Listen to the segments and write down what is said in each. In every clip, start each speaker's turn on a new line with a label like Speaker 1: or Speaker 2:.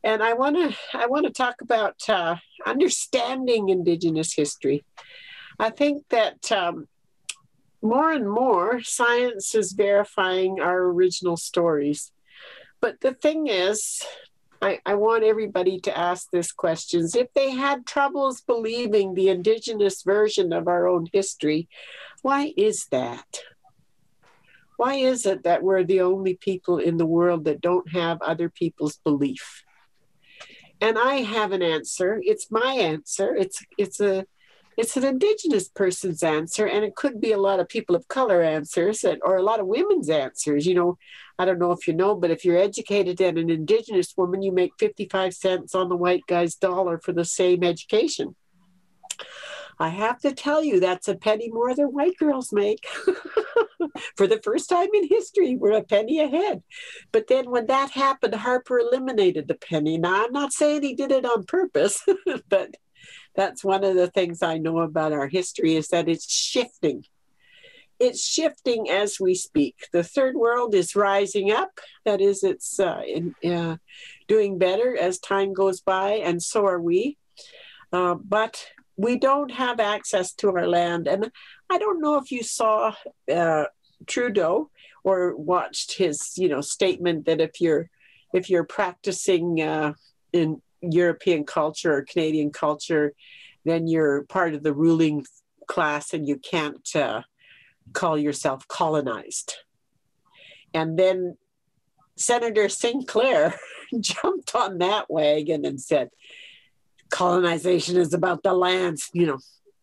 Speaker 1: And I want to talk about understanding Indigenous history. I think that more and more science is verifying our original stories. But the thing is, I want everybody to ask this question. If they had troubles believing the Indigenous version of our own history, why is that? Why is it that we're the only people in the world that don't have other people's belief? And I have an answer. It's my answer. It's an Indigenous person's answer, and it could be a lot of people of color answers, or a lot of women's answers. I don't know if you know, but if you're educated and an Indigenous woman, you make 55 cents on the white guy's dollar for the same education. I have to tell you, that's a penny more than white girls make. For the first time in history, we're a penny ahead. But then when that happened, Harper eliminated the penny. Now, I'm not saying he did it on purpose, but that's one of the things I know about our history, is that it's shifting. It's shifting as we speak. The third world is rising up. That is, it's doing better as time goes by, and so are we. But we don't have access to our land. And I don't know if you saw Trudeau or watched his, statement that if you're practicing in European culture or Canadian culture, then you're part of the ruling class and you can't call yourself colonized. And then Senator Sinclair jumped on that wagon and said, colonization is about the lands,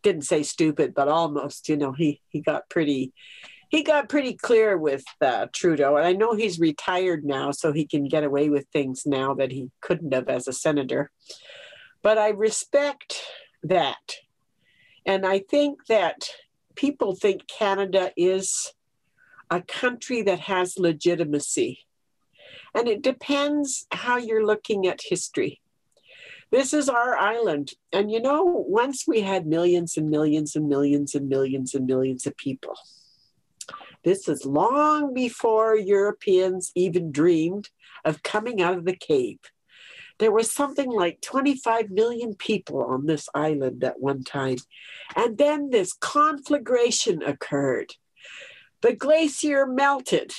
Speaker 1: didn't say stupid, but almost, he got pretty clear with Trudeau. And I know he's retired now, so he can get away with things now that he couldn't have as a senator. But I respect that. And I think that people think Canada is a country that has legitimacy. And it depends how you're looking at history. This is our island. And once we had millions and millions and millions and millions and millions of people. This is long before Europeans even dreamed of coming out of the cave. There was something like 25 million people on this island at one time. And then this conflagration occurred. The glacier melted.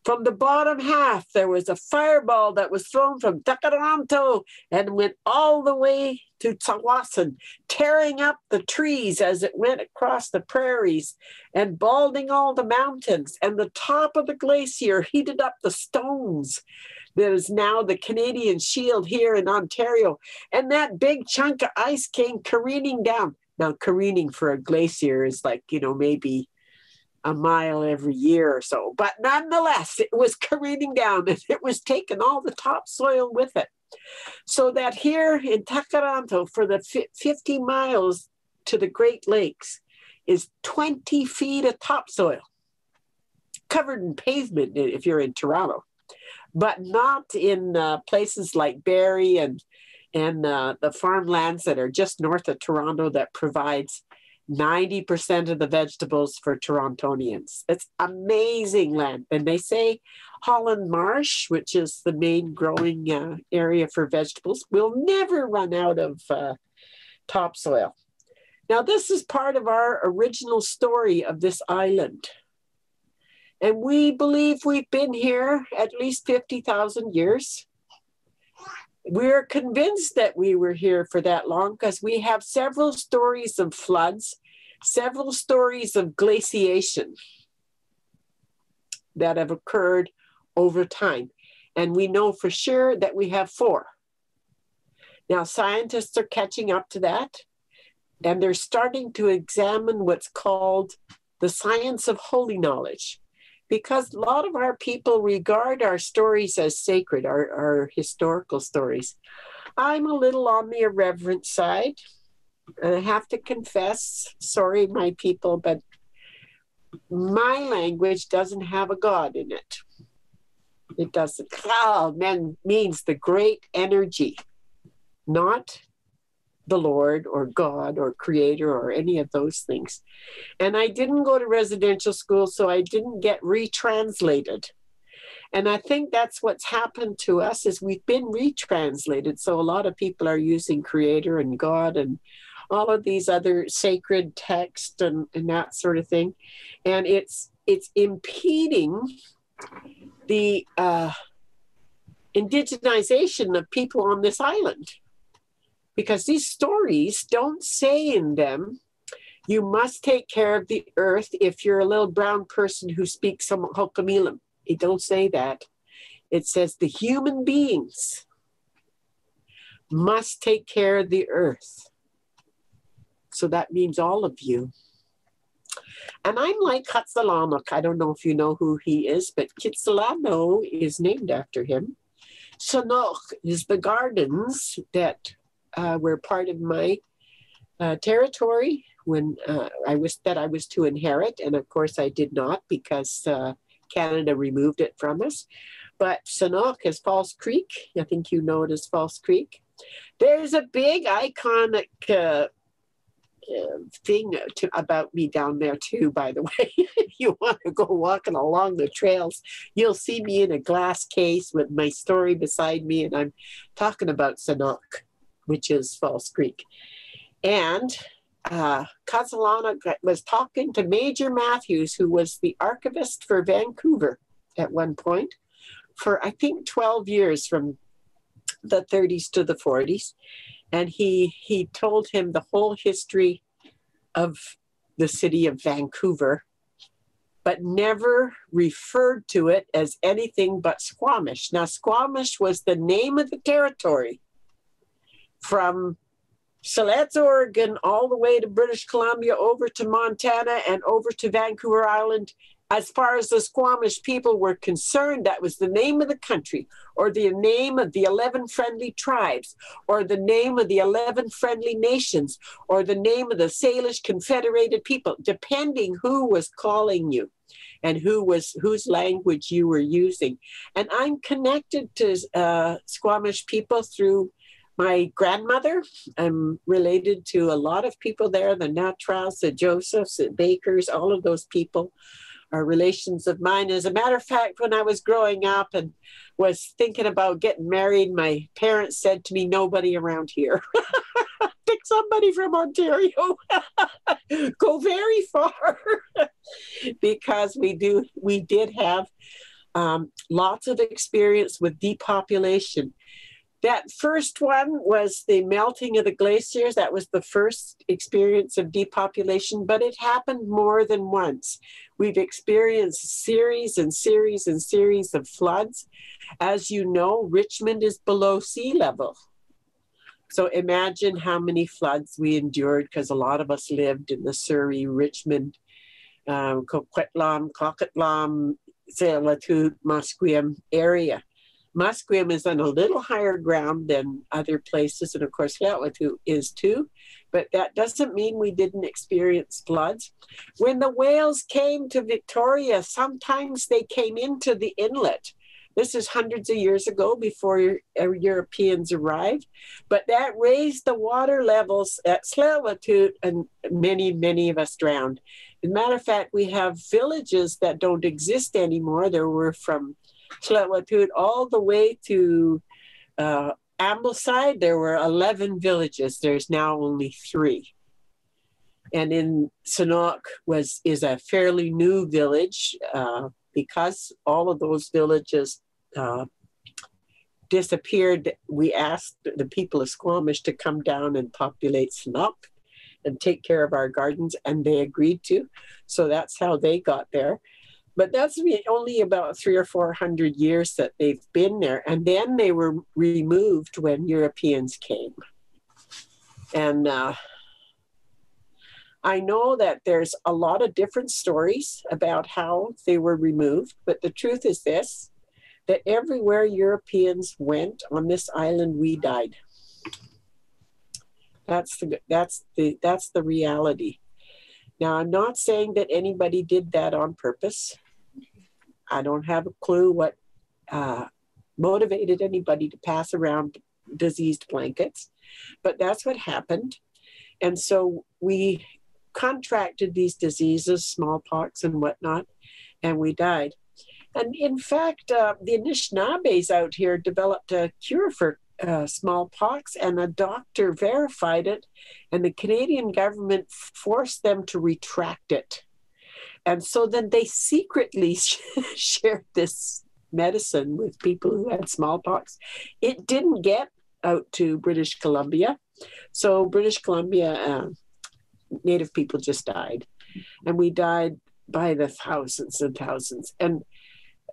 Speaker 1: From the bottom half, there was a fireball that was thrown from Takaranto and went all the way to Tawasan, tearing up the trees as it went across the prairies and balding all the mountains. And the top of the glacier heated up the stones. That is now the Canadian Shield here in Ontario. And that big chunk of ice came careening down. Now, careening for a glacier is like, maybe a mile every year or so. But nonetheless, it was careening down and it was taking all the topsoil with it. So that here in Takaranto, for the 50 miles to the Great Lakes, is 20 feet of topsoil, covered in pavement if you're in Toronto, but not in places like Barrie and the farmlands that are just north of Toronto that provides 90% of the vegetables for Torontonians. It's amazing land. And they say Holland Marsh, which is the main growing area for vegetables, will never run out of topsoil. Now, this is part of our original story of this island. And we believe we've been here at least 50,000 years. We're convinced that we were here for that long because we have several stories of floods, several stories of glaciation that have occurred over time. And we know for sure that we have 4. Now, scientists are catching up to that, and they're starting to examine what's called the science of holy knowledge. Because a lot of our people regard our stories as sacred, our historical stories. I'm a little on the irreverent side. And I have to confess, sorry, my people, but my language doesn't have a God in it. It doesn't. Man means the great energy, not the Lord or God or Creator or any of those things. And I didn't go to residential school, so I didn't get retranslated. And I think that's what's happened to us is we've been retranslated. So a lot of people are using creator and God and all of these other sacred texts and that sort of thing. And it's impeding the indigenization of people on this island. Because these stories don't say in them, you must take care of the earth if you're a little brown person who speaks some Ho'okame'lim. It don't say that. It says the human beings must take care of the earth. So that means all of you. And I'm like Kitsilano. I don't know if you know who he is, but Kitsilano is named after him. Sanok is the gardens that were part of my territory when I was to inherit. And of course I did not because Canada removed it from us. But Sanok is False Creek. I think you know it as False Creek. There's a big iconic thing about me down there too, by the way. If you want to go walking along the trails, you'll see me in a glass case with my story beside me, and I'm talking about Sanok, which is False Creek. And Kitsilano was talking to Major Matthews, who was the archivist for Vancouver at one point, for I think 12 years from the 30s to the 40s. And he told him the whole history of the city of Vancouver, but never referred to it as anything but Squamish. Now, Squamish was the name of the territory from Siletz, Oregon, all the way to British Columbia, over to Montana, and over to Vancouver Island. As far as the Squamish people were concerned, that was the name of the country, or the name of the 11 friendly tribes, or the name of the 11 friendly nations, or the name of the Salish Confederated people, depending who was calling you and whose language you were using. And I'm connected to Squamish people through my grandmother. I'm related to a lot of people there, the Natrals, the Josephs, the Bakers, all of those people are relations of mine. As a matter of fact, when I was growing up and was thinking about getting married, my parents said to me, nobody around here. Pick somebody from Ontario. Go very far. Because we did have lots of experience with depopulation. That first one was the melting of the glaciers. That was the first experience of depopulation, but it happened more than once. We've experienced series and series and series of floods. As you know, Richmond is below sea level. So imagine how many floods we endured, because a lot of us lived in the Surrey, Richmond, Coquitlam, Coquitlam, Tsleil-Waututh, Musqueam area. Musqueam is on a little higher ground than other places, and of course Tsleil-Waututh is too, but that doesn't mean we didn't experience floods. When the whales came to Victoria, sometimes they came into the inlet. This is hundreds of years ago before Europeans arrived, but that raised the water levels at Tsleil-Waututh, and many, many of us drowned. As a matter of fact, we have villages that don't exist anymore. There were from Tsleil-Waututh all the way to Ambleside. There were 11 villages. There's now only 3. And in Sanok is a fairly new village because all of those villages disappeared. We asked the people of Squamish to come down and populate Sanok and take care of our gardens, and they agreed to. So that's how they got there. But that's only about 300 or 400 years that they've been there. And then they were removed when Europeans came. And I know that there's a lot of different stories about how they were removed. But the truth is this, that everywhere Europeans went on this island, we died. That's the reality. Now, I'm not saying that anybody did that on purpose. I don't have a clue what motivated anybody to pass around diseased blankets, but that's what happened. And so we contracted these diseases, smallpox and whatnot, and we died. And in fact, the Anishinaabes out here developed a cure for smallpox, and a doctor verified it, and the Canadian government forced them to retract it. And so then they secretly shared this medicine with people who had smallpox. It didn't get out to British Columbia. So British Columbia, Native people just died. And we died by the thousands and thousands. And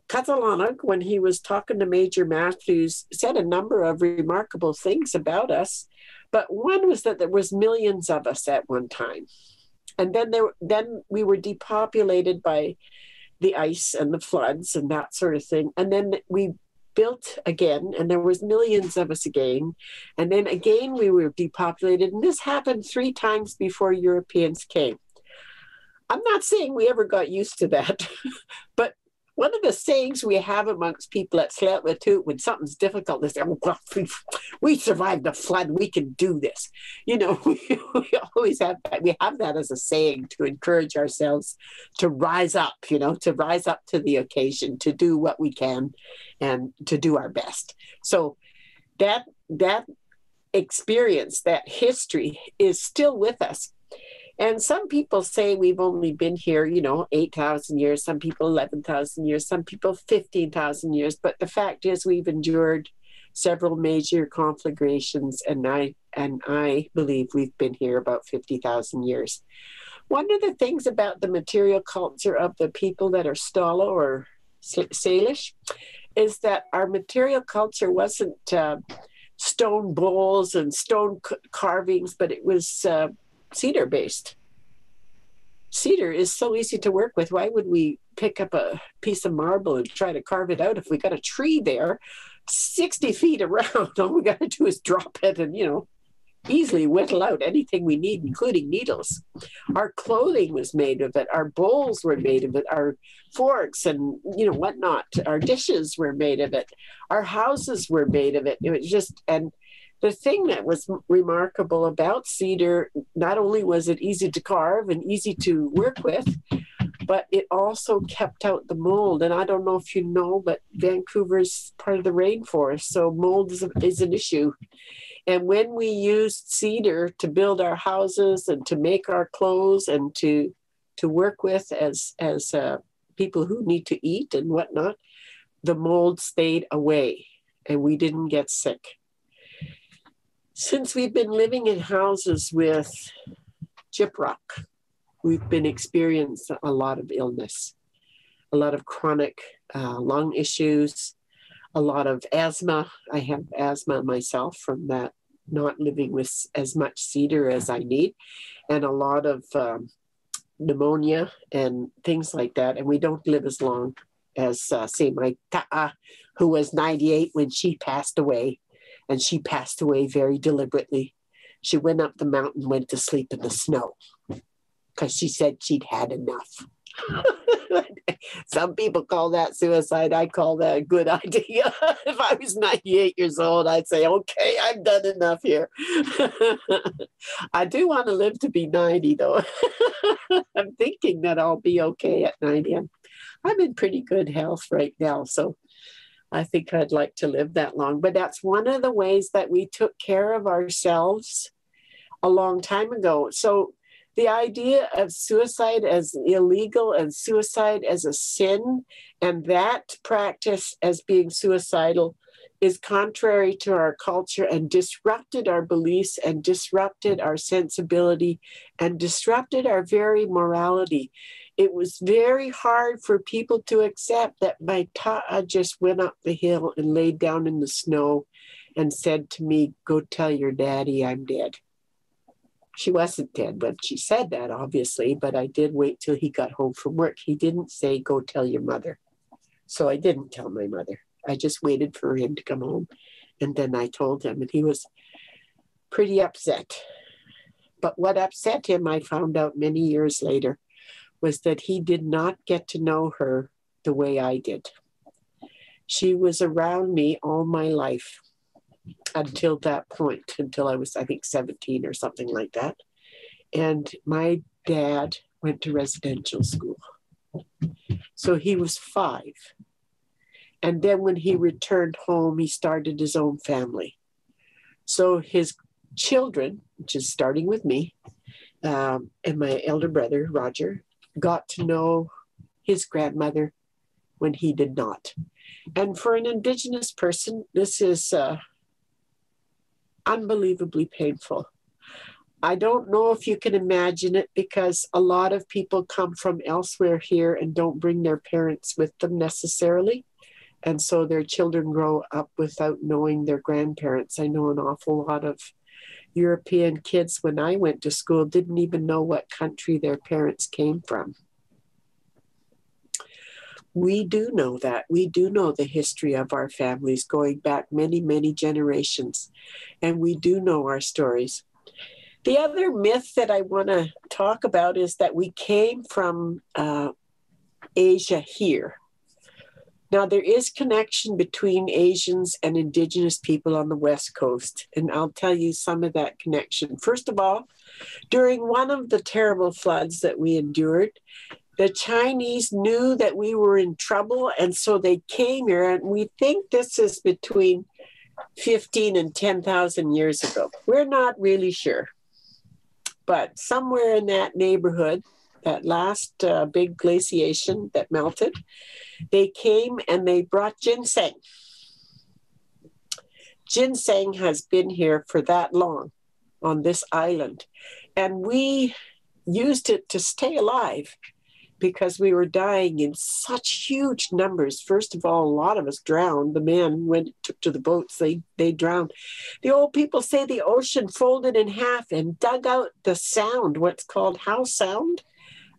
Speaker 1: Kitsilano, when he was talking to Major Matthews, said a number of remarkable things about us. But one was that there was millions of us at one time. And then we were depopulated by the ice and the floods and that sort of thing. And then we built again, and there was millions of us again. And then again, we were depopulated. And this happened 3 times before Europeans came. I'm not saying we ever got used to that, but one of the sayings we have amongst people at Enslavement, when something's difficult, they say, oh, well, we survived the flood, we can do this. You know, we always have that. We have that as a saying to encourage ourselves to rise up, you know, to rise up to the occasion, to do what we can and to do our best. So that experience, that history is still with us. And some people say we've only been here, 8,000 years, some people 11,000 years, some people 15,000 years. But the fact is we've endured several major conflagrations, and I believe we've been here about 50,000 years. One of the things about the material culture of the people that are Stalo or Salish is that our material culture wasn't stone bowls and stone carvings, but it was cedar-based. Cedar is so easy to work with. Why would we pick up a piece of marble and try to carve it out if we got a tree there 60 feet around? All we got to do is drop it and, easily whittle out anything we need, including needles. Our clothing was made of it. Our bowls were made of it. Our forks and, whatnot. Our dishes were made of it. Our houses were made of it. It was just, and the thing that was remarkable about cedar, not only was it easy to carve and easy to work with, but it also kept out the mold. And I don't know if you know, but Vancouver's part of the rainforest, so mold is an issue. And when we used cedar to build our houses and to make our clothes and to work with as people who need to eat and whatnot, the mold stayed away and we didn't get sick. Since we've been living in houses with gyprock, we've been experiencing a lot of illness, a lot of chronic lung issues, a lot of asthma. I have asthma myself from that, not living with as much cedar as I need, and a lot of pneumonia and things like that. And we don't live as long as, say, my ta'a, who was 98 when she passed away. And she passed away very deliberately. She went up the mountain, went to sleep in the snow because she said she'd had enough. Some people call that suicide. I call that a good idea. If I was 98 years old, I'd say, okay, I've done enough here. I do want to live to be 90, though. I'm thinking that I'll be okay at 90. I'm in pretty good health right now, so I think I'd like to live that long. But that's one of the ways that we took care of ourselves a long time ago. So the idea of suicide as illegal and suicide as a sin, and that practice as being suicidal, is contrary to our culture and disrupted our beliefs and disrupted our sensibility and disrupted our very morality. It was very hard for people to accept that my ta'a just went up the hill and laid down in the snow and said to me, go tell your daddy I'm dead. She wasn't dead when she said that, obviously, but I did wait till he got home from work. He didn't say, go tell your mother. So I didn't tell my mother. I just waited for him to come home. And then I told him, and he was pretty upset. But what upset him, I found out many years later, was that he did not get to know her the way I did. She was around me all my life until that point, until I was, I think, 17 or something like that. And my dad went to residential school. So he was 5 And then when he returned home, he started his own family. So his children, which is starting with me, and my elder brother, Roger, got to know his grandmother when he did not. And for an Indigenous person, this is unbelievably painful. I don't know if you can imagine it, because a lot of people come from elsewhere here and don't bring their parents with them necessarily. And so their children grow up without knowing their grandparents. I know an awful lot of European kids, when I went to school, didn't even know what country their parents came from. We do know that. We do know the history of our families going back many, many generations. And we do know our stories. The other myth that I want to talk about is that we came from Asia here. Now, there is connection between Asians and Indigenous people on the West Coast, and I'll tell you some of that connection. First of all, during one of the terrible floods that we endured, the Chinese knew that we were in trouble, and so they came here, and we think this is between 15 and 10,000 years ago. We're not really sure. But somewhere in that neighborhood, that last big glaciation that melted, they came and they brought ginseng. Ginseng has been here for that long on this island. And we used it to stay alive because we were dying in such huge numbers. First of all, a lot of us drowned. The men took to the boats, they drowned. The old people say the ocean folded in half and dug out the sound, what's called Howe Sound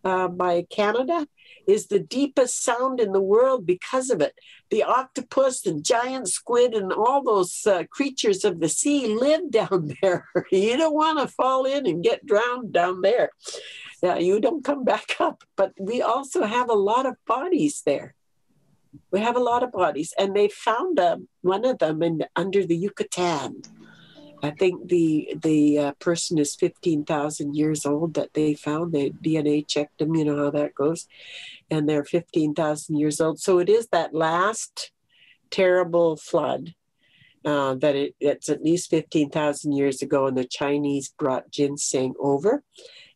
Speaker 1: by Canada, is the deepest sound in the world because of it. The octopus and giant squid and all those creatures of the sea live down there. You don't want to fall in and get drowned down there. Yeah, you don't come back up. But we also have a lot of bodies there. We have a lot of bodies. And they found one of them under the Yucatan. I think the person is 15,000 years old that they found. They DNA checked them, you know how that goes. And they're 15,000 years old. So it is that last terrible flood that it's at least 15,000 years ago, and the Chinese brought ginseng over.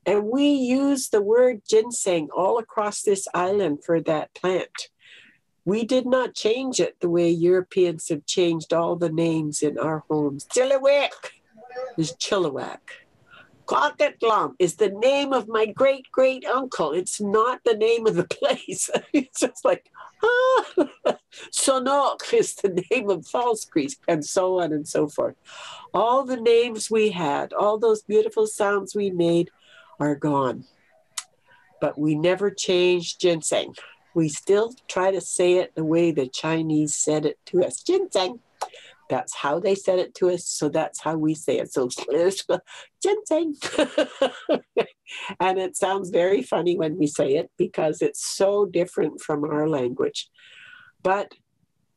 Speaker 1: And we use the word ginseng all across this island for that plant. We did not change it the way Europeans have changed all the names in our homes. Chilliwack is Chilliwack. Coquitlam is the name of my great-great-uncle. It's not the name of the place. It's just like, Sonok is the name of Falls Creek, and so on and so forth. All the names we had, all those beautiful sounds we made are gone. But we never changed ginseng. We still try to say it the way the Chinese said it to us. Ginseng. That's how they said it to us, so that's how we say it. So, ginseng. And it sounds very funny when we say it because it's so different from our language. But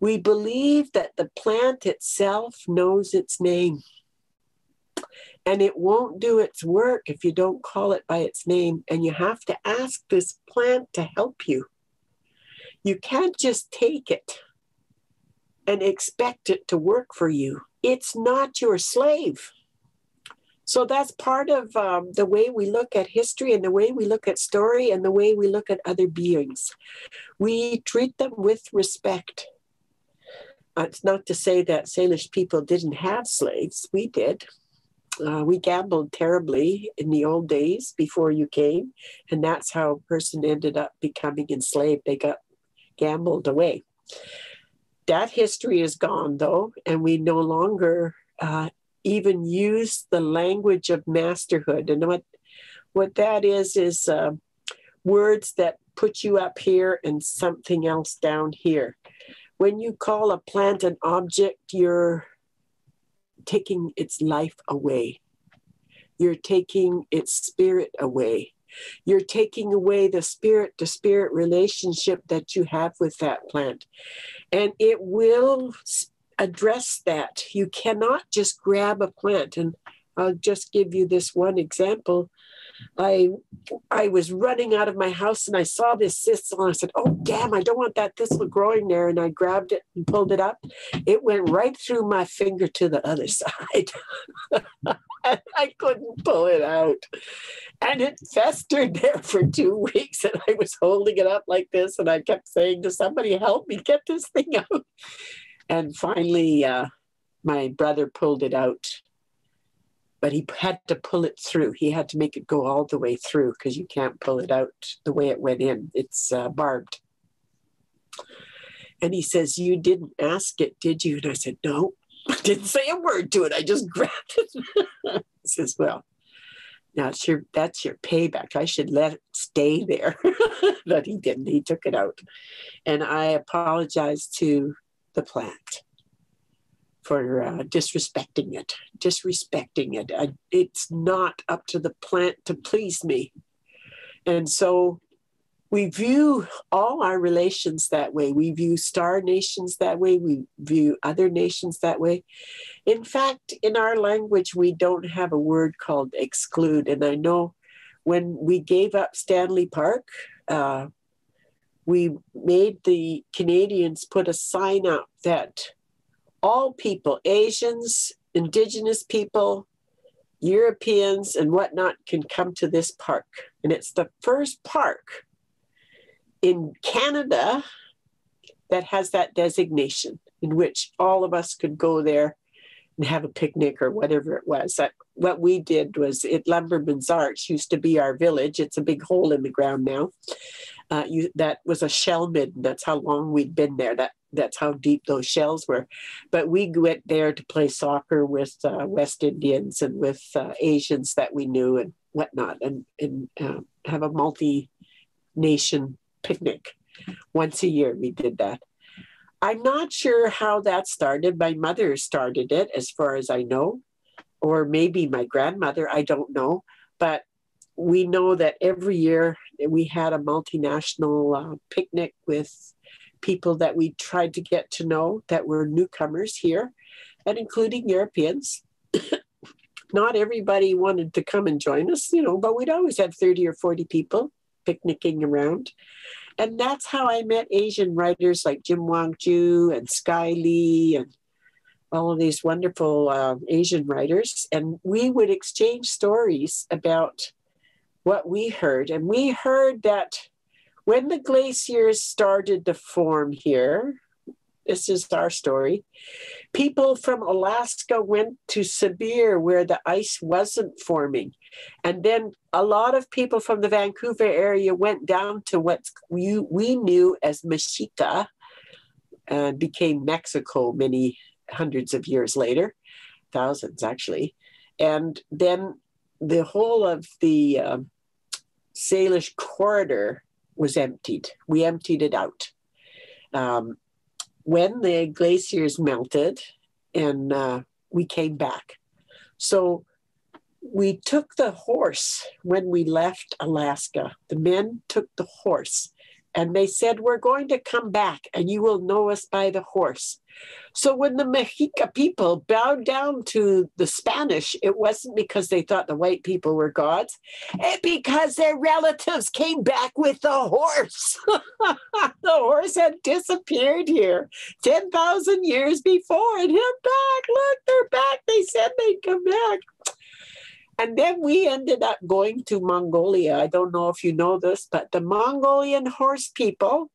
Speaker 1: we believe that the plant itself knows its name. And it won't do its work if you don't call it by its name. And you have to ask this plant to help you. You can't just take it and expect it to work for you. It's not your slave. So that's part of the way we look at history and the way we look at story and the way we look at other beings. We treat them with respect. It's not to say that Salish people didn't have slaves. We did. We gambled terribly in the old days before you came, and that's how a person ended up becoming enslaved. They got gambled away. That history is gone, though, and we no longer even use the language of masterhood. And what that is words that put you up here and something else down here. When you call a plant an object, you're taking its life away. You're taking its spirit away. You're taking away the spirit-to-spirit relationship that you have with that plant. And it will address that. You cannot just grab a plant. And I'll just give you this one example. I was running out of my house and I saw this thistle and I said, oh, damn, I don't want that thistle growing there. And I grabbed it and pulled it up. It went right through my finger to the other side. And I couldn't pull it out. And it festered there for 2 weeks. And I was holding it up like this. And I kept saying to somebody, help me get this thing out. And finally, my brother pulled it out. But he had to pull it through. He had to make it go all the way through because you can't pull it out the way it went in. It's barbed. And he says, you didn't ask it, did you? And I said, no, I didn't say a word to it. I just grabbed it. He says, well, now that's your payback. I should let it stay there. But he didn't. He took it out. And I apologized to the plant for disrespecting it. It's not up to the plant to please me. And so we view all our relations that way. We view star nations that way. We view other nations that way. In fact, in our language, we don't have a word called exclude. And I know when we gave up Stanley Park, we made the Canadians put a sign up that all people, Asians, Indigenous people, Europeans, and whatnot can come to this park. And it's the first park in Canada that has that designation, in which all of us could go there and have a picnic or whatever it was. What we did was, at Lumberman's Arch used to be our village. It's a big hole in the ground now. That was a shell midden. That's how long we'd been there. That's how deep those shells were. But we went there to play soccer with West Indians and with Asians that we knew and whatnot, and have a multi-nation picnic. Once a year we did that. I'm not sure how that started. My mother started it, as far as I know, or maybe my grandmother, I don't know. But we know that every year we had a multinational picnic with people that we tried to get to know that were newcomers here, and including Europeans. Not everybody wanted to come and join us, but we'd always have 30 or 40 people picnicking around. And that's how I met Asian writers like Jim Wang Ju and Sky Lee and all of these wonderful Asian writers. And we would exchange stories about what we heard. And we heard that when the glaciers started to form here, this is our story, people from Alaska went to Siberian where the ice wasn't forming. And then a lot of people from the Vancouver area went down to what we knew as Mexica, and became Mexico many hundreds of years later, thousands actually. And then the whole of the Salish corridor was emptied. We emptied it out. When the glaciers melted, and we came back. So we took the horse when we left Alaska. The men took the horse, and they said, we're going to come back and you will know us by the horse. So when the Mexica people bowed down to the Spanish, it wasn't because they thought the white people were gods, because their relatives came back with the horse. The horse had disappeared here 10,000 years before, and they're back. Look, they're back. They said they'd come back. And then we ended up going to Mongolia. I don't know if you know this, but the Mongolian horse people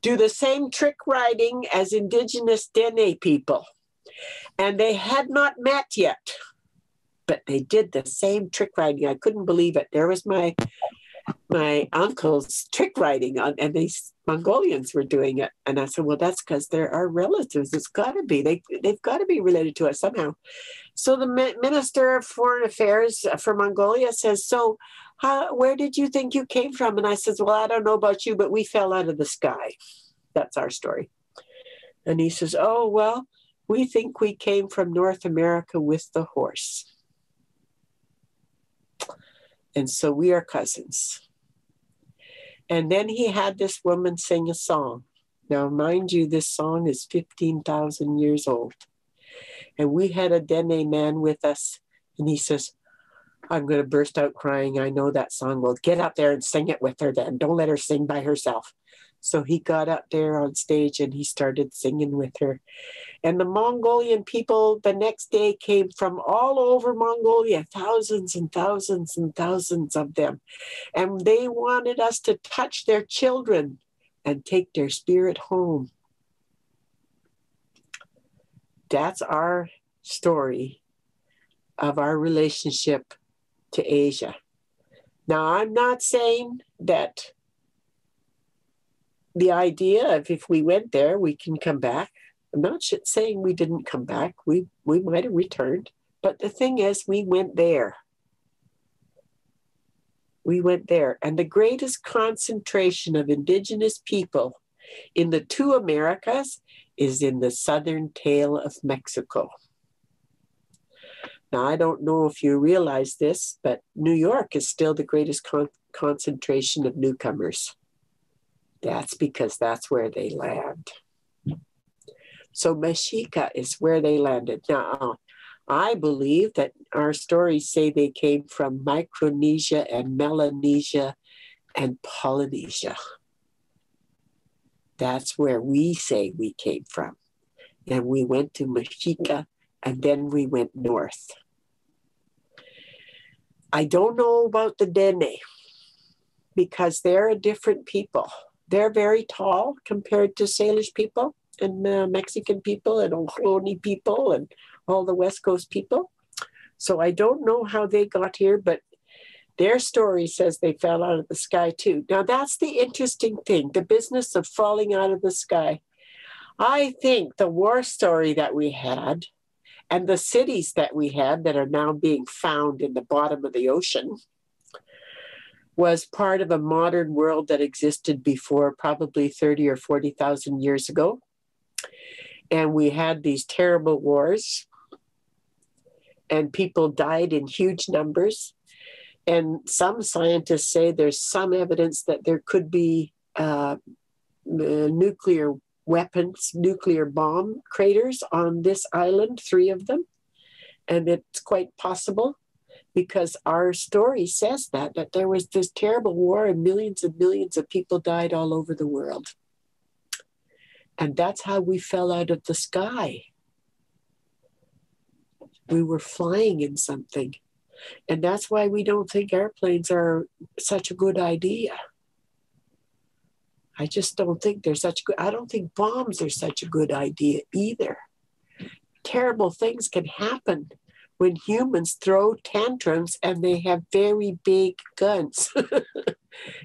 Speaker 1: do the same trick riding as Indigenous Dene people. And they had not met yet, but they did the same trick riding. I couldn't believe it. There was my uncle's trick riding on, and these Mongolians were doing it. And I said, well, that's because they're our relatives. It's got to be. They've got to be related to us somehow. So the Minister of Foreign Affairs for Mongolia says, so where did you think you came from? And I says, well, I don't know about you, but we fell out of the sky. That's our story. And he says, oh, well, we think we came from North America with the horse. And so we are cousins. And then he had this woman sing a song. Now, mind you, this song is 15,000 years old. And we had a Dene man with us. And he says, I'm going to burst out crying. I know that song. Well, get up there and sing it with her then. Don't let her sing by herself. So he got up there on stage and he started singing with her. And the Mongolian people the next day came from all over Mongolia, thousands and thousands and thousands of them. And they wanted us to touch their children and take their spirit home. That's our story of our relationship to Asia. Now, I'm not saying that the idea of if we went there, we can come back. I'm not saying we didn't come back. We might have returned. But the thing is, we went there. We went there. And the greatest concentration of Indigenous people in the two Americas is in the southern tail of Mexico. Now, I don't know if you realize this, but New York is still the greatest concentration of newcomers. That's because that's where they land. So Mexica is where they landed. Now, I believe that our stories say they came from Micronesia and Melanesia and Polynesia. That's where we say we came from. And we went to Mexica and then we went north. I don't know about the Dene because they're a different people. They're very tall compared to Salish people and Mexican people and Ohlone people and all the West Coast people. So I don't know how they got here, but their story says they fell out of the sky too. Now that's the interesting thing, the business of falling out of the sky. I think the war story that we had and the cities that we had that are now being found in the bottom of the ocean was part of a modern world that existed before probably 30 or 40,000 years ago. And we had these terrible wars and people died in huge numbers. And some scientists say there's some evidence that there could be nuclear weapons, nuclear bomb craters on this island, 3 of them. And it's quite possible because our story says that there was this terrible war and millions of people died all over the world. And that's how we fell out of the sky. We were flying in something. And that's why we don't think airplanes are such a good idea. I just don't think they're such good. I don't think bombs are such a good idea either. Terrible things can happen when humans throw tantrums and they have very big guns.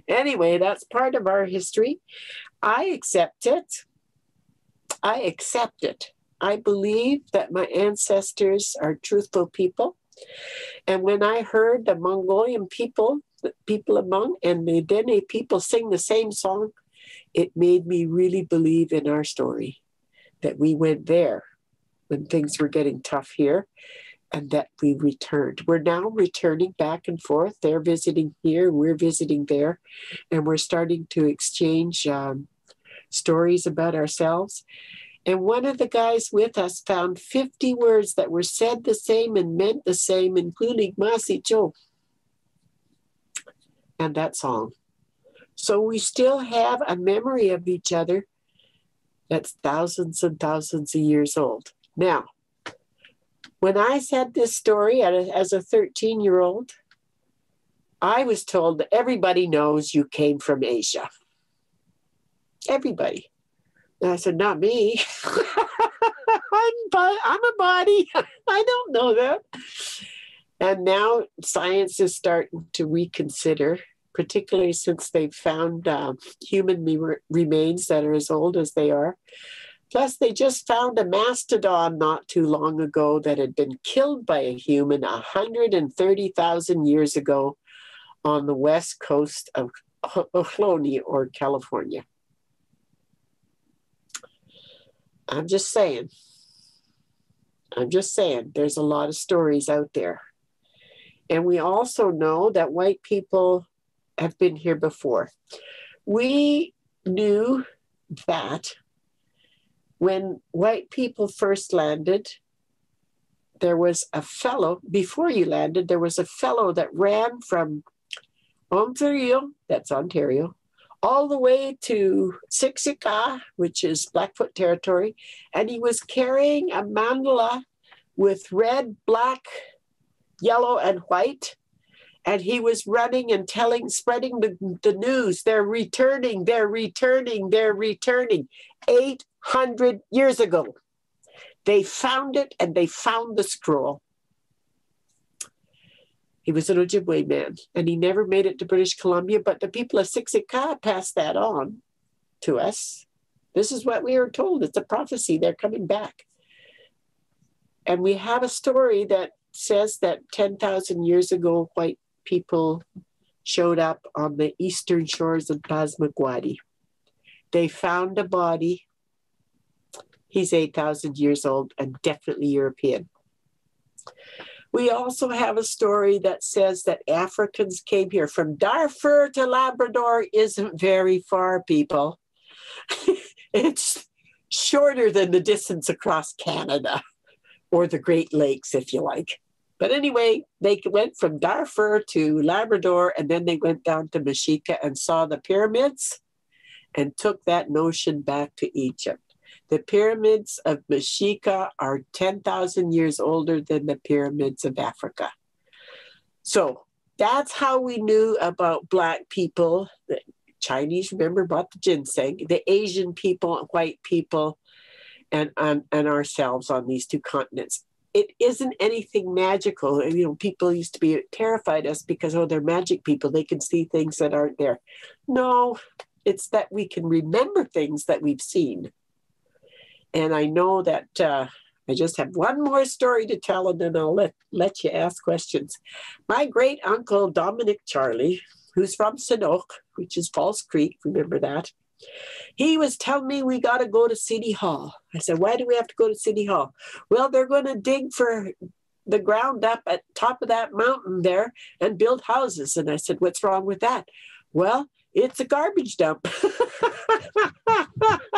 Speaker 1: Anyway, that's part of our history. I accept it. I accept it. I believe that my ancestors are truthful people. And when I heard the Mongolian people, the people among, and the Dene people sing the same song, it made me really believe in our story, that we went there when things were getting tough here and that we returned. We're now returning back and forth. They're visiting here, we're visiting there, and we're starting to exchange stories about ourselves. And one of the guys with us found 50 words that were said the same and meant the same, including Masicho and that song. So we still have a memory of each other that's thousands and thousands of years old. Now, when I said this story as a 13-year-old, I was told that everybody knows you came from Asia. Everybody. And I said, not me. I'm a body. I don't know that. And now science is starting to reconsider, particularly since they've found human remains that are as old as they are. Plus, they just found a mastodon not too long ago that had been killed by a human 130,000 years ago on the west coast of Ohlone or California. I'm just saying, there's a lot of stories out there. And we also know that white people have been here before. We knew that when white people first landed, there was a fellow, before you landed, there was a fellow that ran from Ontario, that's Ontario, all the way to Siksika, which is Blackfoot territory, and he was carrying a mandala with red, black, yellow, and white. And he was running and spreading the news. They're returning, they're returning, they're returning. 800 years ago, they found it and they found the scroll. He was an Ojibwe man and he never made it to British Columbia, but the people of Siksika passed that on to us. This is what we were told. It's a prophecy. They're coming back. And we have a story that says that 10,000 years ago, white people showed up on the eastern shores of Passamaquoddy. They found a body. He's 8,000 years old and definitely European. We also have a story that says that Africans came here. From Darfur to Labrador isn't very far, people. It's shorter than the distance across Canada or the Great Lakes, if you like. But anyway, they went from Darfur to Labrador, and then they went down to Mexica and saw the pyramids and took that notion back to Egypt. The pyramids of Mexica are 10,000 years older than the pyramids of Africa. So that's how we knew about Black people. The Chinese, remember, brought the ginseng. The Asian people, white people, and ourselves on these two continents. It isn't anything magical. You know, people used to be terrified of us because, oh, they're magic people. They can see things that aren't there. No, it's that we can remember things that we've seen. And I know that I just have one more story to tell, and then I'll let you ask questions. My great uncle, Dominic Charlie, who's from Sanook, which is False Creek, remember that? He was telling me we got to go to City Hall. I said, why do we have to go to City Hall? Well, they're going to dig for the ground up at top of that mountain there and build houses. And I said, what's wrong with that? Well, it's a garbage dump.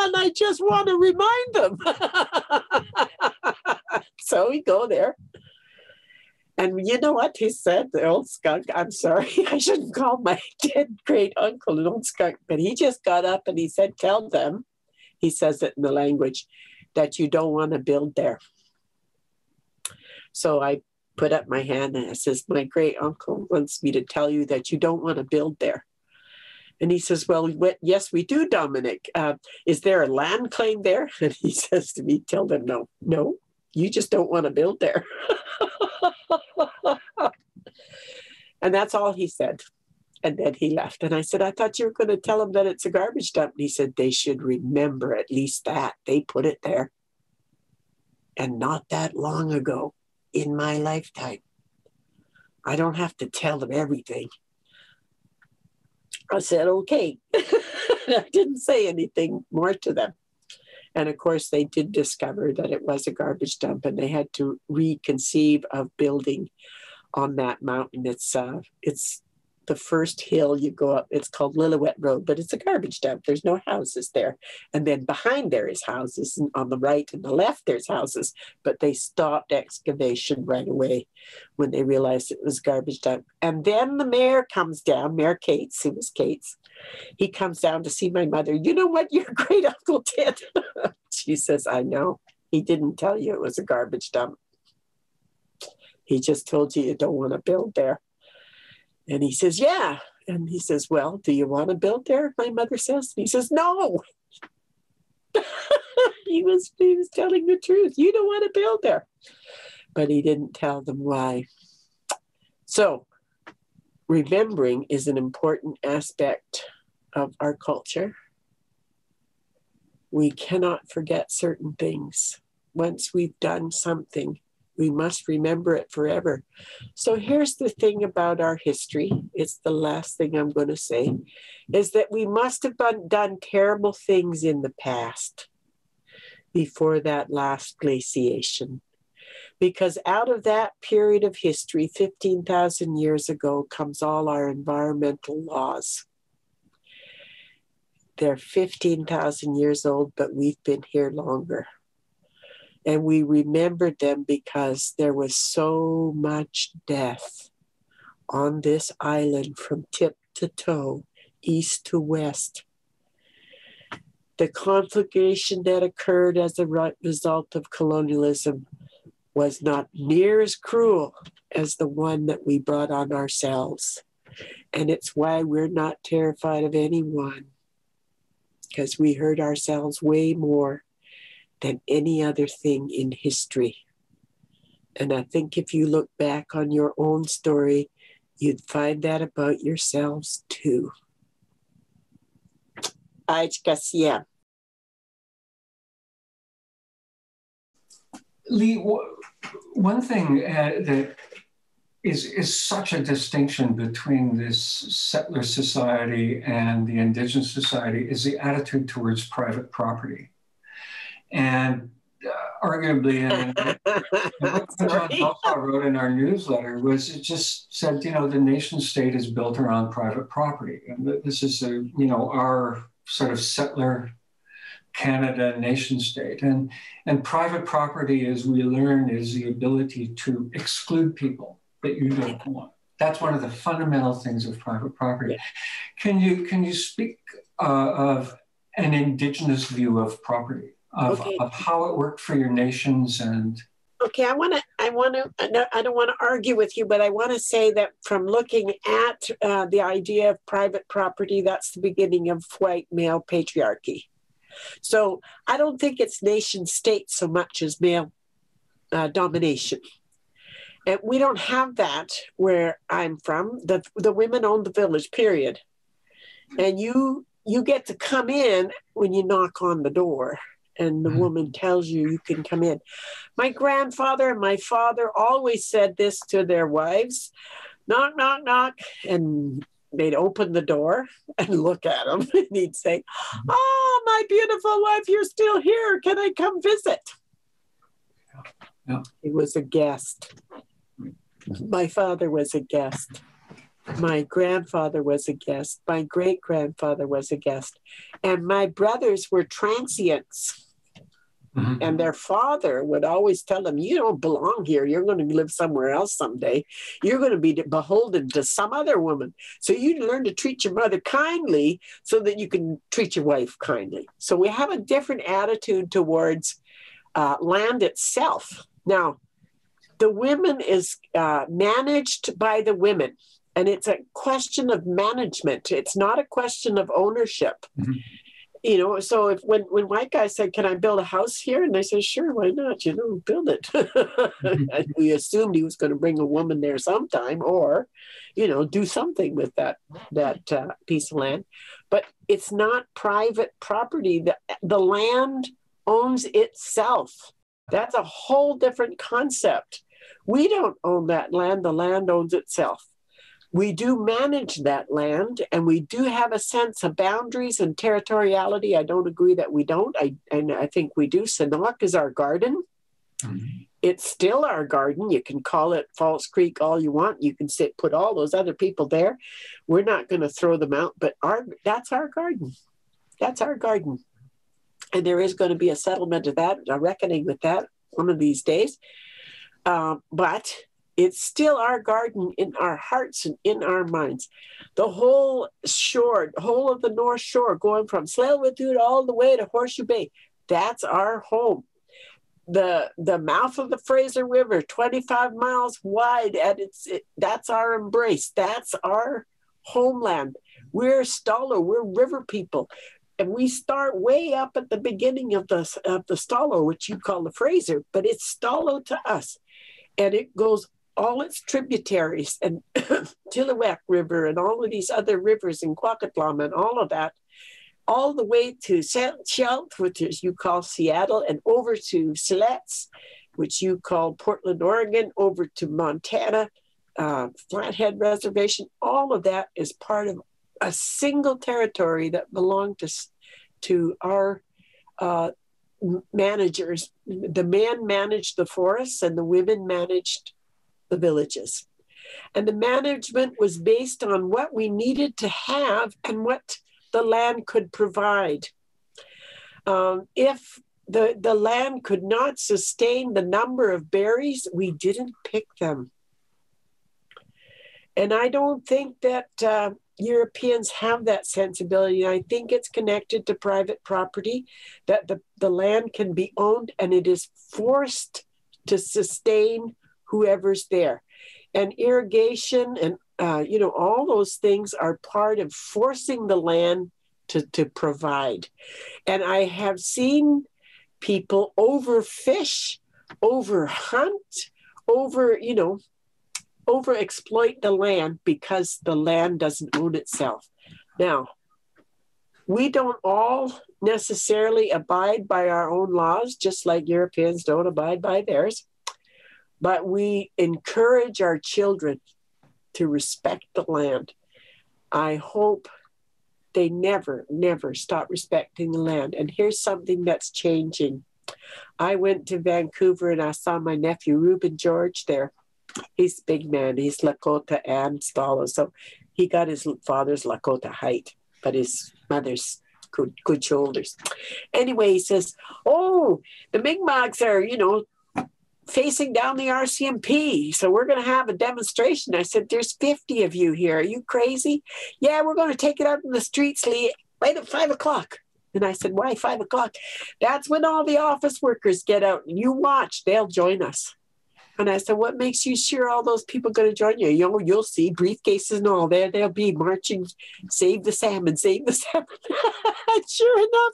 Speaker 1: And I just want to remind them. So we go there. And you know what he said, the old skunk? I'm sorry, I shouldn't call my dead great uncle an old skunk, but he just got up and he said, tell them, he says it in the language, that you don't want to build there. So I put up my hand and I says, my great uncle wants me to tell you that you don't want to build there. And he says, well, yes, we do, Dominic. Is there a land claim there? And he says to me, tell them no, you just don't want to build there. And that's all he said. And then he left. And I said, I thought you were going to tell them that it's a garbage dump. And he said, they should remember at least that. They put it there. And not that long ago in my lifetime. I don't have to tell them everything. I said, okay. I didn't say anything more to them. And of course, they did discover that it was a garbage dump and they had to reconceive of building on that mountain. It's the first hill you go up. It's called Lillooet Road, but it's a garbage dump. There's no houses there. And then behind there is houses. And on the right and the left, there's houses. But they stopped excavation right away when they realized it was garbage dump. And then the mayor comes down, Mayor Cates, who was Cates. He comes down to see my mother. You know what your great uncle did? She says, I know. He didn't tell you it was a garbage dump. He just told you don't want to build there. And he says, yeah. And he says, well, do you want to build there? My mother says. And he says, no. he was telling the truth. You don't want to build there. But he didn't tell them why. So remembering is an important aspect of our culture. We cannot forget certain things. Once we've done something, we must remember it forever. So here's the thing about our history. It's the last thing I'm going to say, is that we must have done terrible things in the past before that last glaciation. Because out of that period of history, 15,000 years ago, comes all our environmental laws. They're 15,000 years old, but we've been here longer. And we remembered them because there was so much death on this island from tip to toe, east to west. The conflagration that occurred as a result of colonialism was not near as cruel as the one that we brought on ourselves. And it's why we're not terrified of anyone, because we hurt ourselves way more than any other thing in history. And I think if you look back on your own story, you'd find that about yourselves too.
Speaker 2: Lee, one thing that is such a distinction between this settler society and the Indigenous society is the attitude towards private property. And arguably, and what John Belsaw wrote in our newsletter was, it just said, you know, the nation state is built around private property. And this is, our sort of settler Canada nation state. And private property, as we learn, is the ability to exclude people that you don't want. That's one of the fundamental things of private property. Can you speak of an Indigenous view of property, of how it worked for your nations? And
Speaker 1: okay, I don't want to argue with you, but I want to say that from looking at the idea of private property, that's the beginning of white male patriarchy. So I don't think it's nation state so much as male domination. And we don't have that where I'm from. The women own the village, period. And you get to come in when you knock on the door and the woman tells you you can come in. My grandfather and my father always said this to their wives: knock, knock, knock. And they'd open the door and look at them and he'd say, "Oh, my beautiful wife, you're still here. Can I come visit?"
Speaker 2: Yeah.
Speaker 1: He was a guest. My father was a guest. My grandfather was a guest. My great-grandfather was a guest. And my brothers were transients.
Speaker 2: Mm-hmm.
Speaker 1: And their father would always tell them, "You don't belong here. You're going to live somewhere else someday. You're going to be beholden to some other woman. So you learn to treat your mother kindly so that you can treat your wife kindly." So we have a different attitude towards land itself. Now, the women is managed by the women, and it's a question of management. It's not a question of ownership.
Speaker 2: Mm-hmm.
Speaker 1: You know, so if when white guys said, "Can I build a house here?" And I said, "Sure, why not? You know, build it." And we assumed he was going to bring a woman there sometime, or, you know, do something with that piece of land. But it's not private property. The land owns itself. That's a whole different concept. We don't own that land. The land owns itself. We do manage that land, and we do have a sense of boundaries and territoriality. I don't agree that we don't. I think we do. Sanok is our garden.
Speaker 2: Mm-hmm.
Speaker 1: It's still our garden. You can call it False Creek all you want. You can put all those other people there. We're not going to throw them out, but that's our garden. That's our garden. And there is going to be a settlement of that, a reckoning with that one of these days. But it's still our garden in our hearts and in our minds. The whole shore, the whole of the North Shore, going from Tsleil-Waututh all the way to Horseshoe Bay, that's our home. The mouth of the Fraser River, 25 miles wide, that's our embrace. That's our homeland. We're Stalo, we're river people. And we start way up at the beginning of the Stalo, which you call the Fraser, but it's Stalo to us. And it goes all its tributaries, and Chilliwack River and all of these other rivers in Kwakatlam and all of that, all the way to Shelt, which is you call Seattle, and over to Siletz, which you call Portland, Oregon, over to Montana, Flathead Reservation. All of that is part of a single territory that belonged to our managers. The men managed the forests and the women managed the villages. And the management was based on what we needed to have and what the land could provide. If the land could not sustain the number of berries, we didn't pick them. And I don't think that Europeans have that sensibility. I think it's connected to private property, that the land can be owned and it is forced to sustain whoever's there. And irrigation and, all those things are part of forcing the land to provide. And I have seen people overfish, overhunt, overexploit the land because the land doesn't own itself. Now, we don't all necessarily abide by our own laws, just like Europeans don't abide by theirs, but we encourage our children to respect the land. I hope they never, never stop respecting the land. And here's something that's changing. I went to Vancouver and I saw my nephew, Reuben George, there. He's a big man. He's Lakota and Stalo. So he got his father's Lakota height, but his mother's good shoulders. Anyway, he says, oh, the Mi'kmaq are, facing down the RCMP. So we're going to have a demonstration. I said, there's 50 of you here. Are you crazy? Yeah, we're going to take it out in the streets, Lee, right at 5 o'clock. And I said, why 5 o'clock? That's when all the office workers get out. And you watch, they'll join us. And I said, what makes you sure all those people are going to join you? You'll see briefcases and all there. They'll be marching, save the salmon, save the salmon. And sure enough,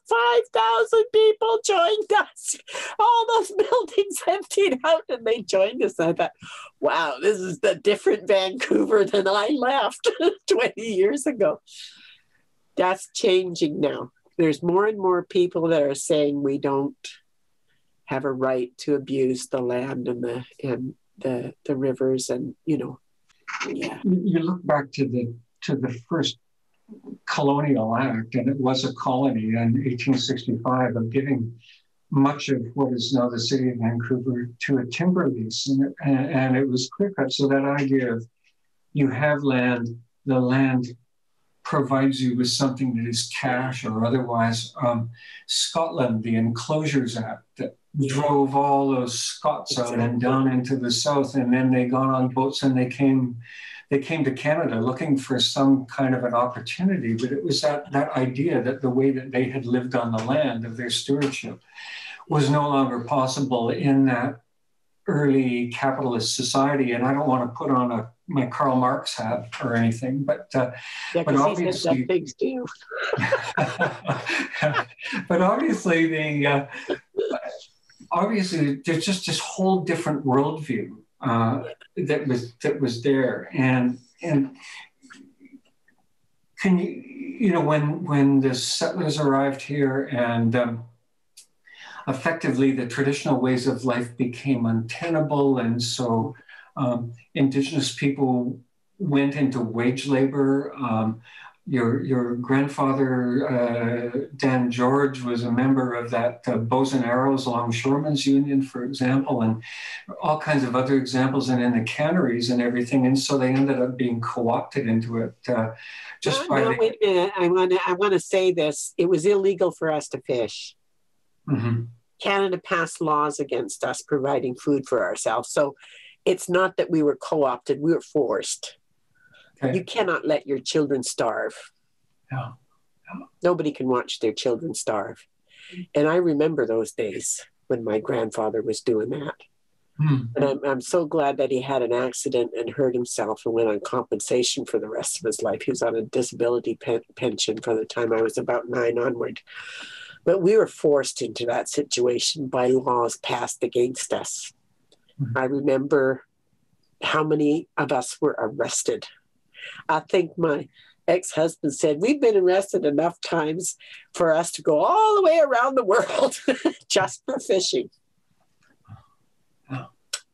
Speaker 1: 5,000 people joined us. All those buildings emptied out and they joined us. I thought, wow, this is the different Vancouver than I left 20 years ago. That's changing now. There's more and more people that are saying we don't have a right to abuse the land and the rivers and yeah.
Speaker 2: You look back to the First Colonial Act, and it was a colony in 1865 of giving much of what is now the city of Vancouver to a timber lease, and it was clear cut. So that idea of you have land, the land provides you with something that is cash or otherwise. Scotland, the Enclosures Act that drove all those Scots out and down into the south, and then they got on boats and they came to Canada looking for some kind of an opportunity. But it was that idea that the way that they had lived on the land of their stewardship was no longer possible in that early capitalist society. And I don't want to put on my Karl Marx hat or anything, but obviously,
Speaker 1: things too.
Speaker 2: But obviously, there's just this whole different worldview that was there, and can you when the settlers arrived here and effectively the traditional ways of life became untenable, and so Indigenous people went into wage labor. Your grandfather, Dan George, was a member of that Bows and Arrows Longshoremen's Union, for example, and all kinds of other examples, and in the canneries and everything. And so they ended up being co-opted into it. Wait
Speaker 1: a minute. I want to say this. It was illegal for us to fish.
Speaker 2: Mm-hmm.
Speaker 1: Canada passed laws against us providing food for ourselves. So it's not that we were co-opted, we were forced. Okay. You cannot let your children starve.
Speaker 2: Yeah.
Speaker 1: Nobody can watch their children starve. And I remember those days when my grandfather was doing that. And I'm so glad that he had an accident and hurt himself and went on compensation for the rest of his life. He was on a disability pension from the time I was about 9 onward. But we were forced into that situation by laws passed against us. I remember how many of us were arrested. I think my ex-husband said, we've been arrested enough times for us to go all the way around the world just for fishing.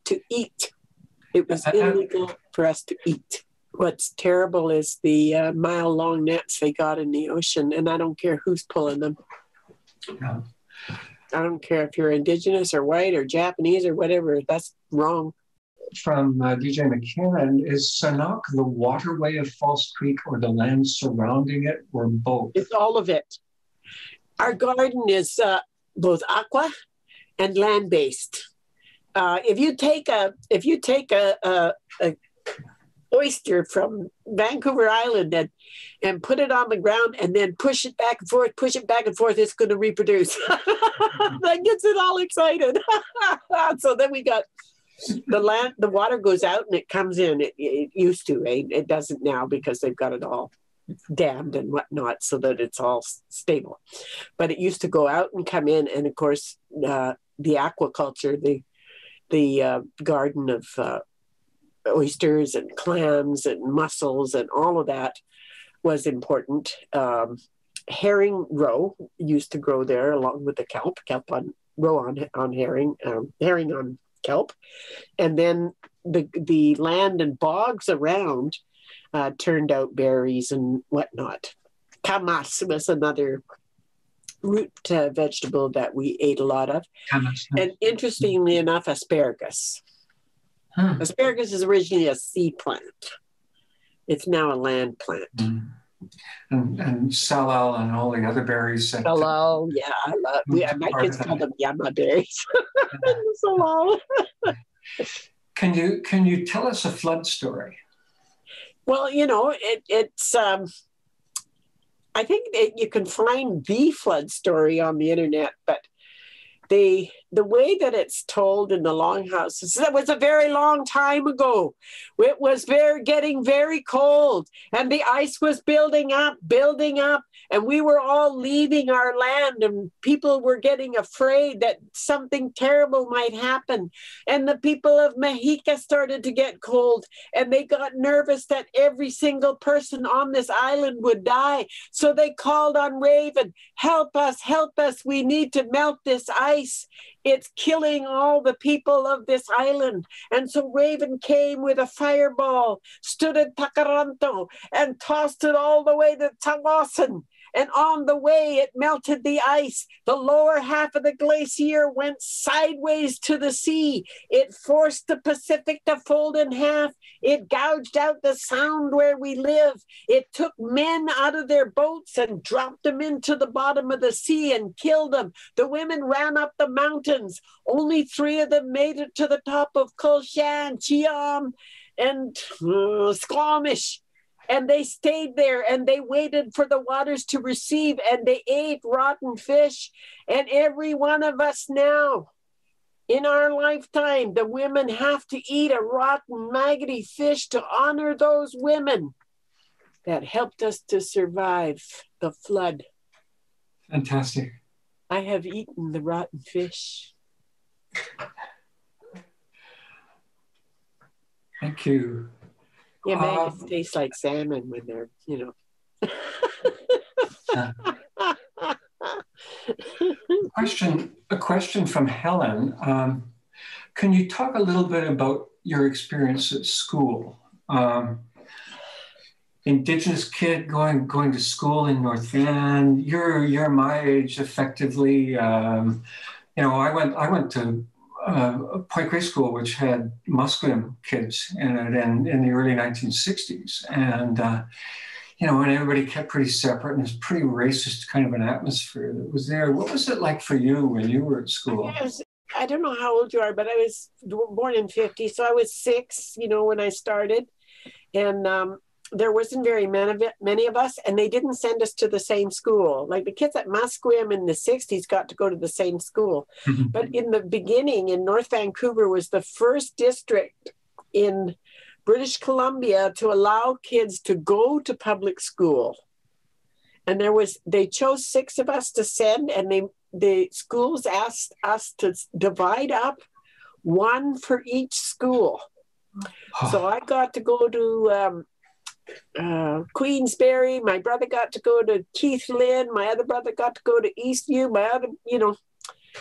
Speaker 1: To eat. It was illegal for us to eat. What's terrible is the mile-long nets they got in the ocean, and I don't care who's pulling them.
Speaker 2: Yeah.
Speaker 1: I don't care if you're Indigenous or white or Japanese or whatever. That's wrong.
Speaker 2: From DJ McKinnon, is Sanok the waterway of False Creek or the land surrounding it, or both?
Speaker 1: It's all of it. Our garden is both aqua and land-based. If you take a oyster from Vancouver Island and put it on the ground and then push it back and forth, it's going to reproduce. That gets it all excited. So then we got the water goes out and it comes in. It used to, it doesn't now because they've got it all dammed and whatnot so that it's all stable. But it used to go out and come in, and of course the aquaculture, the garden of oysters and clams and mussels and all of that was important. Herring roe used to grow there along with the kelp on roe on herring, herring on kelp, and then the land and bogs around turned out berries and whatnot. Camas was another root vegetable that we ate a lot of. Camas. And interestingly enough, asparagus. Asparagus is originally a sea plant. It's now a land plant.
Speaker 2: And salal and all the other berries.
Speaker 1: Salal, yeah, I love. My kids call them yama berries. Salal.
Speaker 2: Can you tell us a flood story?
Speaker 1: Well, it's. I think that you can find the flood story on the internet, but the way that it's told in the longhouses, that was a very long time ago. It was getting very cold, and the ice was building up, and we were all leaving our land, and people were getting afraid that something terrible might happen. And the people of Mexico started to get cold, and they got nervous that every single person on this island would die. So they called on Raven, help us, we need to melt this ice. It's killing all the people of this island. And so Raven came with a fireball, stood at Takaranto, and tossed it all the way to Tawasan. And on the way, it melted the ice. The lower half of the glacier went sideways to the sea. It forced the Pacific to fold in half. It gouged out the sound where we live. It took men out of their boats and dropped them into the bottom of the sea and killed them. The women ran up the mountains. Only 3 of them made it to the top of Kulshan, Chiam, and Squamish. And they stayed there and they waited for the waters to recede, and they ate rotten fish. And every one of us now, in our lifetime, the women have to eat a rotten, maggoty fish to honor those women that helped us to survive the flood.
Speaker 2: Fantastic.
Speaker 1: I have eaten the rotten fish.
Speaker 2: Thank you.
Speaker 1: Yeah, maggots taste like salmon when they're,
Speaker 2: A question from Helen. Can you talk a little bit about your experience at school? Indigenous kid going to school in North Van. You're my age, effectively. I went to Point Grey School, which had Musqueam kids in it in the early 1960s. And, and everybody kept pretty separate, and it was pretty racist kind of an atmosphere that was there. What was it like for you when you were at school?
Speaker 1: I don't know how old you are, but I was born in 50, so I was 6, when I started. And there wasn't very many of us, and they didn't send us to the same school. Like the kids at Musqueam in the 60s got to go to the same school. But in the beginning, in North Vancouver was the first district in British Columbia to allow kids to go to public school. And they chose 6 of us to send, and the schools asked us to divide up 1 for each school. So I got to go to Queensbury. My brother got to go to Keith Lynn. My other brother got to go to Eastview.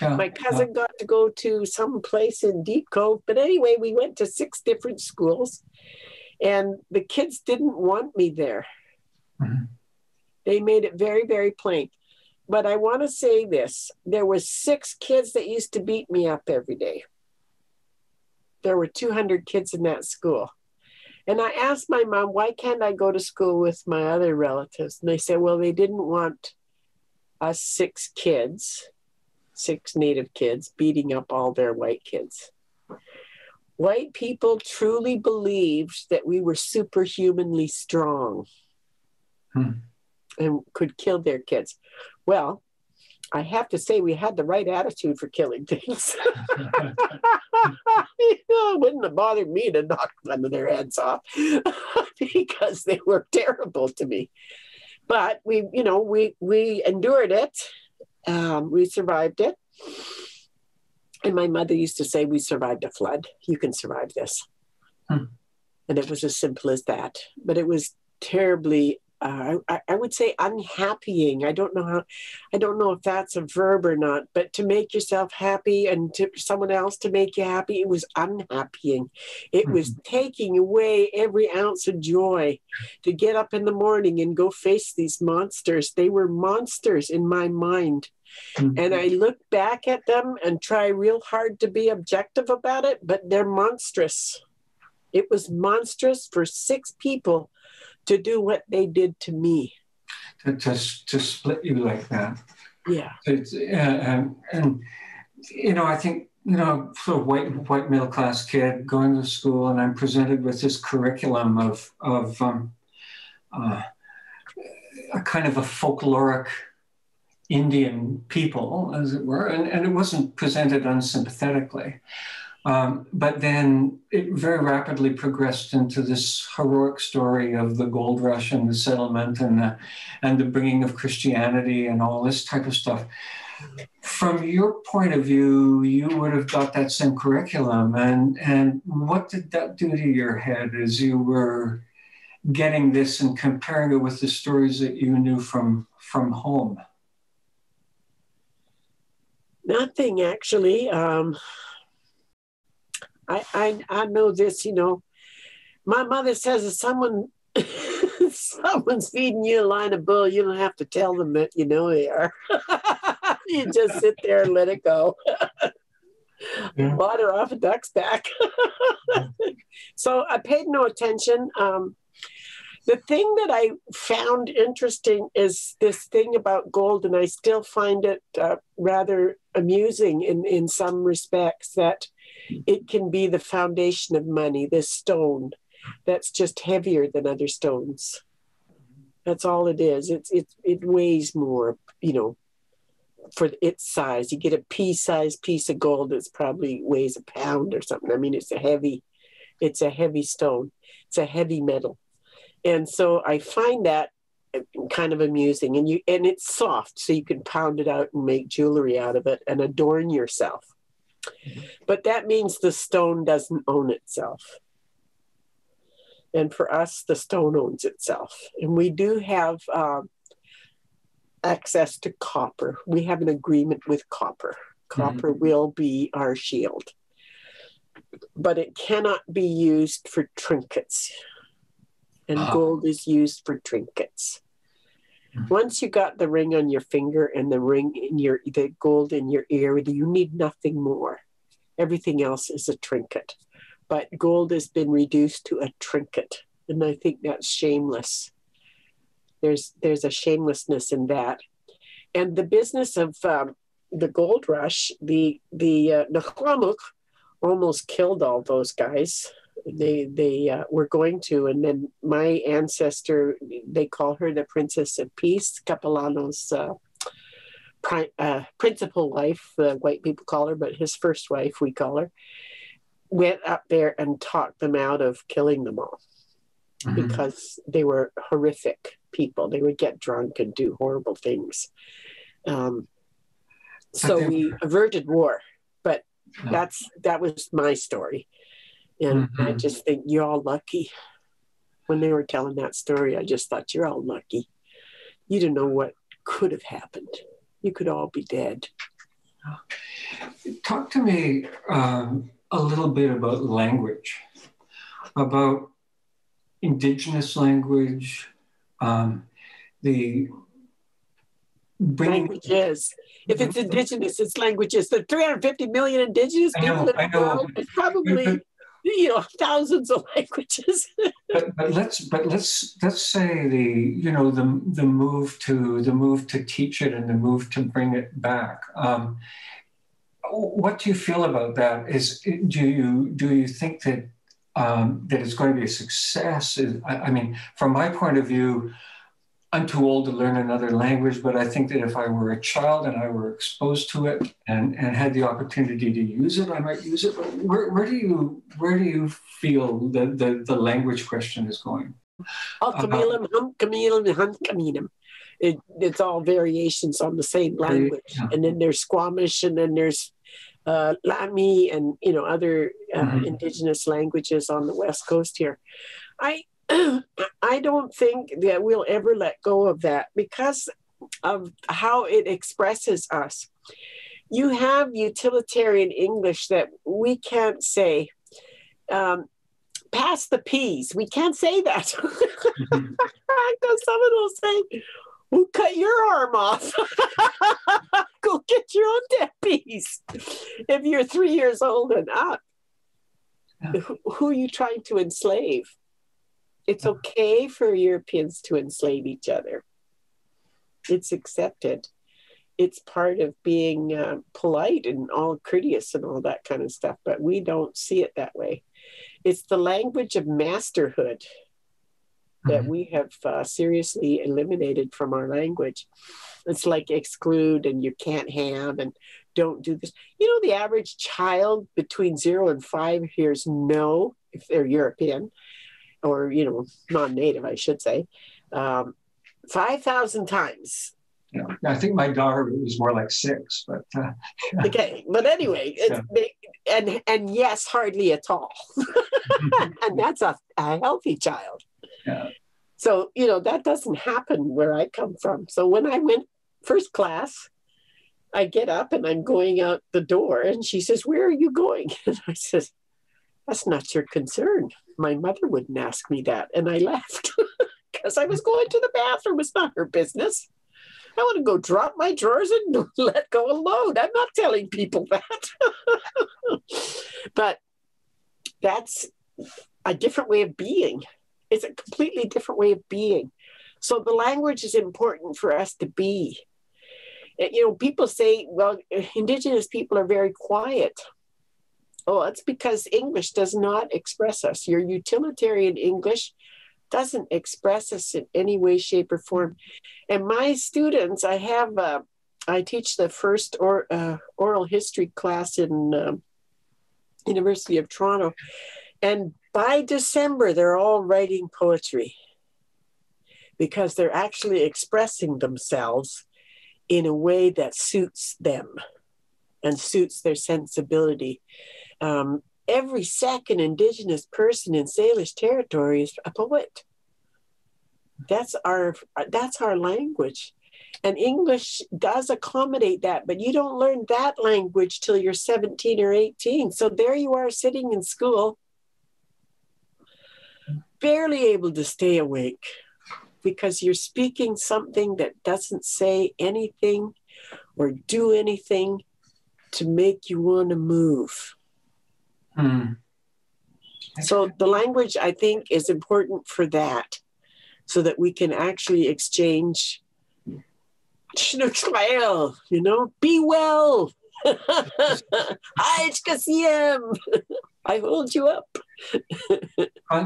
Speaker 1: My cousin got to go to some place in Deep Cove. But anyway, we went to 6 different schools, and the kids didn't want me there. Mm-hmm. They made it very, very plain. But I want to say this. There was 6 kids that used to beat me up every day. There were 200 kids in that school. And I asked my mom, why can't I go to school with my other relatives? And they said, well, they didn't want us 6 kids 6 Native kids beating up all their white kids. White people truly believed that we were superhumanly strong and could kill their kids. Well, I have to say we had the right attitude for killing things. It wouldn't have bothered me to knock one of their heads off because they were terrible to me. But we endured it. We survived it. And my mother used to say, we survived a flood. You can survive this. And it was as simple as that. But it was terribly, I would say, unhappying. I don't know if that's a verb or not, but to make yourself happy and to someone else to make you happy, it was unhappying. It was taking away every ounce of joy to get up in the morning and go face these monsters. They were monsters in my mind. And I look back at them and try real hard to be objective about it, but they're monstrous. It was monstrous for 6 people to do what they did to me.
Speaker 2: To split you like that.
Speaker 1: Yeah.
Speaker 2: And I think, for a white middle class kid going to school, and I'm presented with this curriculum of a kind of a folkloric Indian people, as it were, and it wasn't presented unsympathetically. But then it very rapidly progressed into this heroic story of the gold rush and the settlement and the bringing of Christianity and all this type of stuff. From your point of view, you would have got that same curriculum. And what did that do to your head as you were getting this and comparing it with the stories that you knew from home?
Speaker 1: Nothing, actually. I know this, my mother says if someone's feeding you a line of bull, you don't have to tell them that you know they are. You just sit there and let it go. Yeah. Water off a duck's back. So I paid no attention. The thing that I found interesting is this thing about gold, and I still find it rather amusing in some respects, that it can be the foundation of money, this stone that's just heavier than other stones. That's all it is. It weighs more, for its size. You get a pea-sized piece of gold that's probably weighs a pound or something. I mean, it's a heavy stone. It's a heavy metal. And so I find that kind of amusing, and it's soft, so you can pound it out and make jewelry out of it and adorn yourself. But that means the stone doesn't own itself. And for us, the stone owns itself. And we do have access to copper. We have an agreement with copper. Copper will be our shield. But it cannot be used for trinkets. And gold is used for trinkets. Once you got the ring on your finger and the gold in your ear, you need nothing more. Everything else is a trinket. But gold has been reduced to a trinket. And I think that's shameless. There's a shamelessness in that. And the business of the gold rush, the Nahlamuk almost killed all those guys. They were going to, and then my ancestor, they call her the Princess of Peace, Kitsilano's principal wife, the white people call her, but his first wife, we call her, went up there and talked them out of killing them all because they were horrific people. They would get drunk and do horrible things. So we averted war, but that was my story. And I just think you're all lucky. When they were telling that story, I just thought, you're all lucky. You don't know what could have happened. You could all be dead.
Speaker 2: Talk to me a little bit about language, about Indigenous language, the bringing...
Speaker 1: Languages. If it's Indigenous, it's languages. There are 350 million Indigenous people in the world. It's probably... thousands of languages.
Speaker 2: but let's say the move to teach it and the move to bring it back. What do you feel about that? Do you think that that it's going to be a success? I mean, from my point of view, I'm too old to learn another language, but I think that if I were a child and I were exposed to it and had the opportunity to use it, I might use it. But where do you feel the language question is going?
Speaker 1: It's all variations on the same language. Yeah. And then there's Squamish, and then there's Lami, and other Indigenous languages on the West Coast here. I don't think that we'll ever let go of that because of how it expresses us. You have utilitarian English that we can't say. Pass the peas. We can't say that. Because someone will say, "Who cut your arm off?" Go get your own damn peas. If you're 3 years old and up, who are you trying to enslave? It's okay for Europeans to enslave each other. It's accepted. It's part of being polite and all courteous and all that kind of stuff, but we don't see it that way. It's the language of masterhood that we have seriously eliminated from our language. It's like exclude and you can't have and don't do this. The average child between 0 and 5 hears no, if they're European, or, non-native, I should say, 5,000 times.
Speaker 2: Yeah, I think my daughter was more like 6, but...
Speaker 1: Okay, but anyway, and yes, hardly at all. And that's a healthy child.
Speaker 2: Yeah.
Speaker 1: So, that doesn't happen where I come from. So when I went first class, I get up and I'm going out the door, and she says, "Where are you going?" And I says, "That's not your concern. My mother wouldn't ask me that." And I left because I was going to the bathroom. It's not her business. I want to go drop my drawers and let go alone. I'm not telling people that. But that's a different way of being. It's a completely different way of being. So the language is important for us to be. People say, well, Indigenous people are very quiet. Oh, it's because English does not express us. Your utilitarian English doesn't express us in any way, shape, or form. And my students, I teach the first oral history class in University of Toronto. And by December, they're all writing poetry because they're actually expressing themselves in a way that suits them and suits their sensibility. Every second Indigenous person in Salish territory is a poet. That's our language. And English does accommodate that, but you don't learn that language till you're 17 or 18. So there you are sitting in school, barely able to stay awake because you're speaking something that doesn't say anything or do anything to make you want to move. So the language, I think, is important for that, so that we can actually exchange, be well. I hold you up.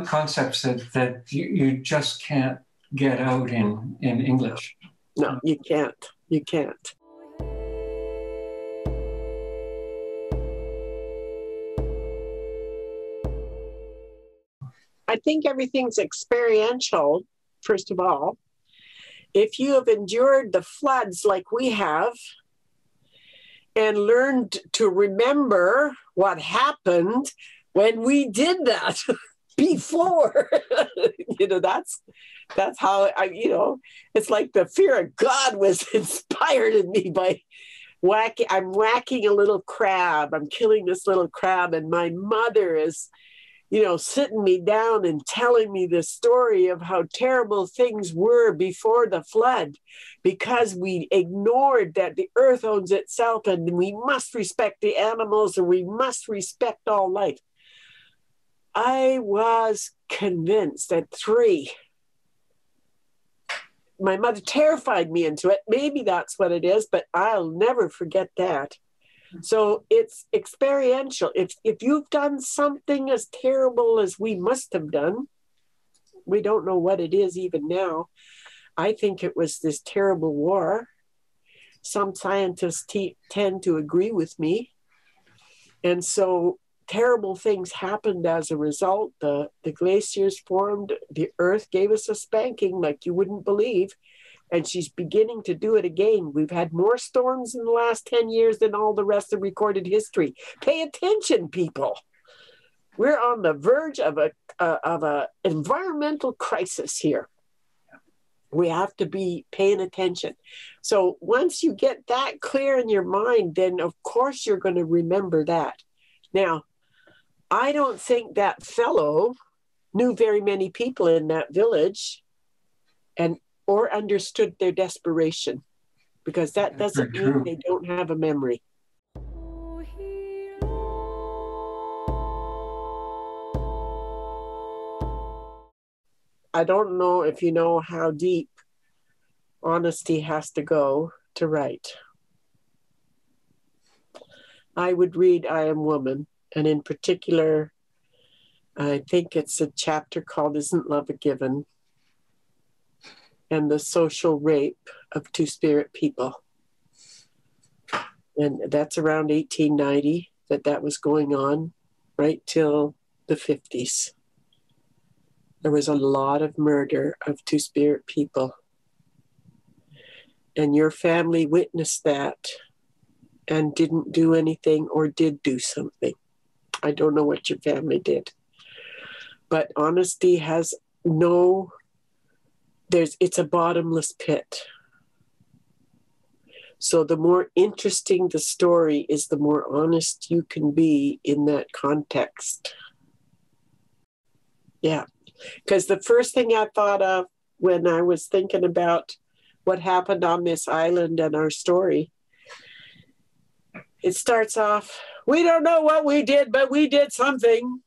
Speaker 2: Concepts that you just can't get out in English.
Speaker 1: No, you can't. You can't. I think everything's experiential, first of all. If you have endured the floods like we have and learned to remember what happened when we did that before, that's how it's like the fear of God was inspired in me by I'm whacking a little crab. I'm killing this little crab, and my mother is sitting me down and telling me the story of how terrible things were before the flood, because we ignored that the earth owns itself and we must respect the animals and we must respect all life. I was convinced at 3. My mother terrified me into it. Maybe that's what it is, but I'll never forget that. So it's experiential. If you've done something as terrible as we must have done, we don't know what it is even now. I think it was this terrible war. Some scientists tend to agree with me. And so terrible things happened as a result. The glaciers formed, the earth gave us a spanking like you wouldn't believe. And she's beginning to do it again. We've had more storms in the last 10 years than all the rest of recorded history. Pay attention, people. We're on the verge of a environmental crisis here. We have to be paying attention. So once you get that clear in your mind, then of course you're going to remember that. Now, I don't think that fellow knew very many people in that village or understood their desperation, because that doesn't mean they don't have a memory. I don't know if you know how deep honesty has to go to write. I would read I Am Woman, and in particular, I think it's a chapter called Isn't Love a Given? And the social rape of Two-Spirit people. And that's around 1890 that was going on, right till the 50s. There was a lot of murder of Two-Spirit people. And your family witnessed that and didn't do anything or did do something. I don't know what your family did. But honesty has it's a bottomless pit. So the more interesting the story is, the more honest you can be in that context. Yeah, because the first thing I thought of when I was thinking about what happened on this island and our story, it starts off, we don't know what we did, but we did something.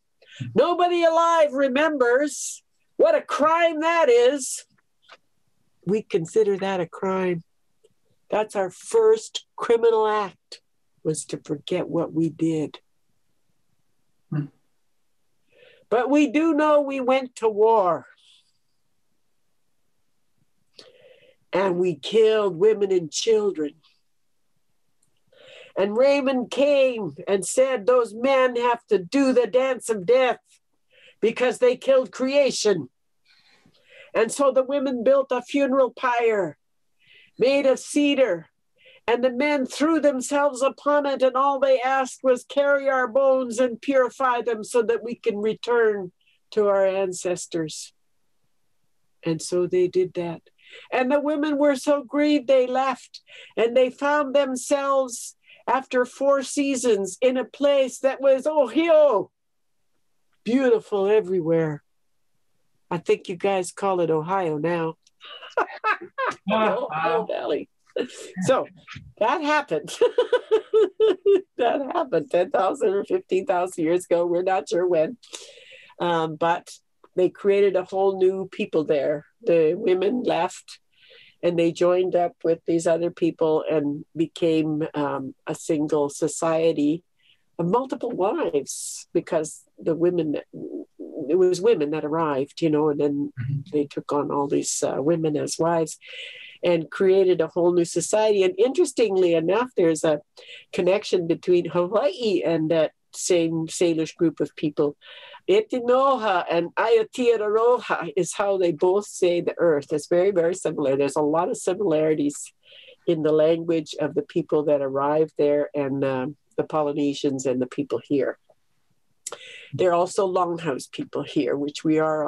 Speaker 1: Nobody alive remembers. What a crime that is. We consider that a crime. That's our first criminal act, was to forget what we did. But we do know we went to war. And we killed women and children. And Raymond came and said those men have to do the dance of death because they killed creation. And so the women built a funeral pyre made of cedar, and the men threw themselves upon it, and all they asked was carry our bones and purify them so that we can return to our ancestors. And so they did that. And the women were so grieved they left, and they found themselves after 4 seasons in a place that was Ohio, beautiful everywhere. I think you guys call it Ohio now. The Ohio Valley. So that happened. That happened 10,000 or 15,000 years ago. We're not sure when. But they created a whole new people there. The women left and they joined up with these other people and became a single society of multiple wives, because it was women that arrived, and then they took on all these women as wives and created a whole new society. And interestingly enough, there's a connection between Hawaii and that same Salish group of people. Etinoha and Aotearoa is how they both say the earth. It's very, very similar. There's a lot of similarities in the language of the people that arrived there and the Polynesians and the people here. There are also Longhouse people here, which we are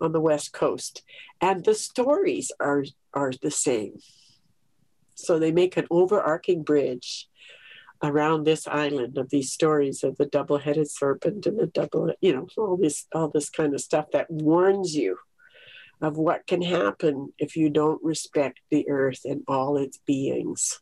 Speaker 1: on the West Coast. And the stories are the same. So they make an overarching bridge around this island of these stories of the double-headed serpent and all this kind of stuff that warns you of what can happen if you don't respect the earth and all its beings.